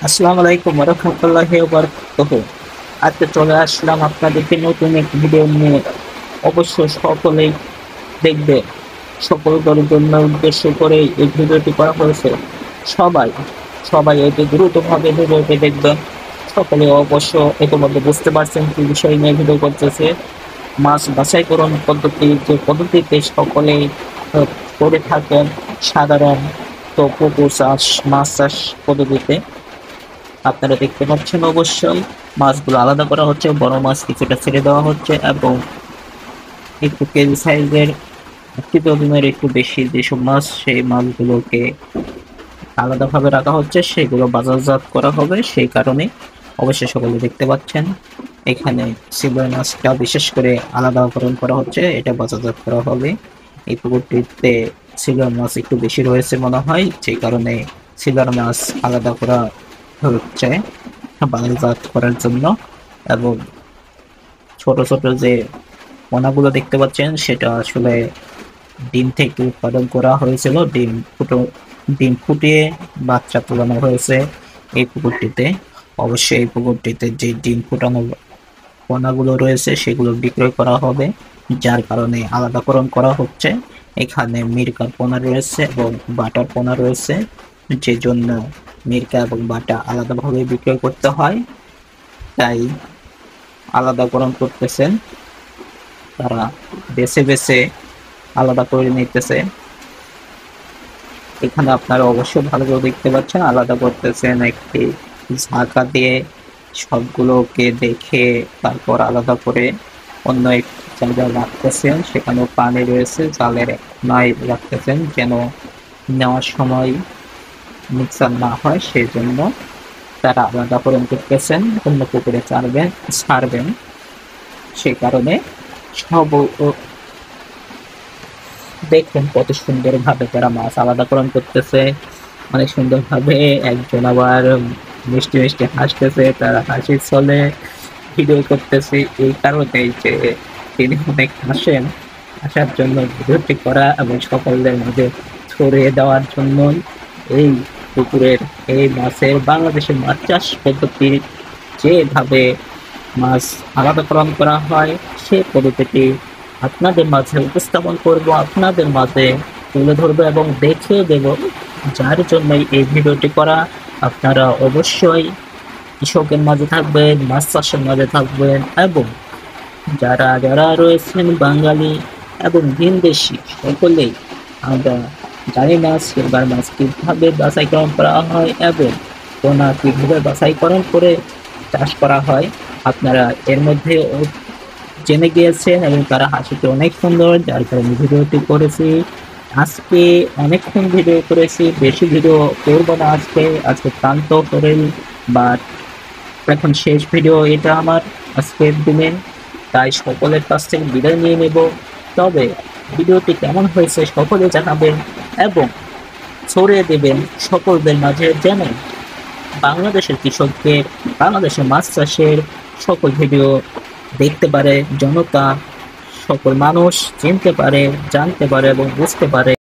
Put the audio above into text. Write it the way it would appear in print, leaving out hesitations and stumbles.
আসসালামু আলাইকুম রহমতুল্লাহি ওয়া বারাকাতুহু। আজকে চলে আসলাম আপনাদেরকে নতুন একটি ভিডিও নিয়ে। অবশ্য সকলেই দেখবে, সকলের জন্য উদ্দেশ্য করে এই ভিডিওটি করা হয়েছে। সবাই সবাই এটি দ্রুতভাবে ভিডিওটি দেখবেন। সকলে অবশ্য ইতিমধ্যে বুঝতে পারছেন কি বিষয় নিয়ে ভিডিও করতেছে। মাছ বাছাইকরণ পদ্ধতি, যে পদ্ধতিতে সকলেই করে থাকেন সাধারণ তো পুকুর চাষ, মাছ চাষ পদ্ধতিতে। আপনারা দেখতে পাচ্ছেন অবশ্যই মাছগুলো আলাদা করা হচ্ছে, বড় মাছ কিছুটা ছেড়ে দেওয়া হচ্ছে এবং একটু কেজি সাইজের ওজনের একটু বেশি যেসব মাছ, সেই মাছগুলোকে আলাদাভাবে রাখা হচ্ছে, সেগুলো বাজারজাত করা হবে। সেই কারণে অবশ্যই সকলে দেখতে পাচ্ছেন এখানে সিলভার মাছটা বিশেষ করে আলাদাকরণ করা হচ্ছে, এটা বাজারজাত করা হবে। এই পুকুরটিতে সিলভার মাছ একটু বেশি রয়েছে মনে হয়, যে কারণে সিলভার মাছ আলাদা করা হচ্ছে বাজারজাত করার জন্য। এবং ছোট ছোট যে পোনাগুলো দেখতে পাচ্ছেন, সেটা আসলে ডিম থেকে উৎপাদন করা হয়েছিল। ডিম ফুটিয়ে বাচ্চা তোলানো হয়েছে এই পুকুরটিতে। অবশ্যই এই পুকুরটিতে যে ডিম ফুটানো পোনাগুলো রয়েছে সেগুলো বিক্রয় করা হবে, যার কারণে আলাদাকরণ করা হচ্ছে। এখানে মিরকার পোনা রয়েছে এবং বাটার পোনা রয়েছে, যে জন্য মিরকা এবং বাটা আলাদাভাবে বিক্রয় করতে হয়, তাই আলাদাকরণ করতেছেন তারা, বেছে বেছে আলাদা করে নিতেছে। এখানে আপনারা অবশ্যই ভালো করে দেখতে পাচ্ছেন, আলাদা করতেছেন একটি ঝাঁকা দিয়ে সবগুলোকে দেখে, তারপর আলাদা করে অন্য এক জায়গায় রাখতেছেন। সেখানেও পানি রয়েছে, জালের নাই রাখতেছেন যেন নেওয়ার সময় মিক্সার না হয়, সেই জন্য তারা আলাদাকরণ করতেছেন, অন্য পুকুরে ছাড়বেন। সেই কারণে সব দেখুন কত সুন্দর ভাবে তারা মাছ আলাদাকরণ করতেছে, অনেক সুন্দর ভাবে। একজন আবার মিষ্টি মিষ্টি হাসতেছে, তার হাসির ছলে ভিডিও করতেছে। এই কারণেই যে তিনি অনেক হাসার জন্য ভিডিওটি করা এবং সকলের মাঝে ছড়িয়ে দেওয়ার জন্য। এই পুকুরের এই মাছের, বাংলাদেশের মাছ চাষ পদ্ধতির যেভাবে মাছ আলাদাকরণ করা হয়, সেই পদ্ধতিটি আপনাদের মাঝে উপস্থাপন করব, আপনাদের মাঝে তুলে ধরবো এবং দেখিয়ে দেব, যার জন্য এই ভিডিওটি করা। আপনারা অবশ্যই কৃষকের মাঝে থাকবেন, মাছ চাষের মাঝে থাকবেন এবং যারা যারা রয়েছেন বাঙালি এবং ভিনদেশী সকলেই আমরা জানি না সিলভার মাছ কিভাবে বাছাইকরণ করা হয় এবং পোনা কিভাবে বাছাইকরণ করে চাষ করা হয়। আপনারা এর মধ্যে জেনে গিয়েছেন এবং তারা হাসিতে অনেক সুন্দর, যার কারণে ভিডিওটি করেছি। আজকে অনেকক্ষণ ভিডিও করেছি, বেশি ভিডিও করবো না আজকে। আজকে ক্লান্ত শরীর, বা এখন শেষ ভিডিও এটা আমার আজকের দিনে, তাই সকলের কাছ থেকে বিদায় নিয়ে নেব। তবে ভিডিওটি কেমন হয়েছে সকলে জানাবেন এবং ছড়িয়ে দেবেন সকলদের মাঝে, যেন বাংলাদেশের কৃষকদের, বাংলাদেশের মাছ চাষের সকল ভিডিও দেখতে পারে জনতা, সকল মানুষ চিনতে পারে, জানতে পারে এবং বুঝতে পারে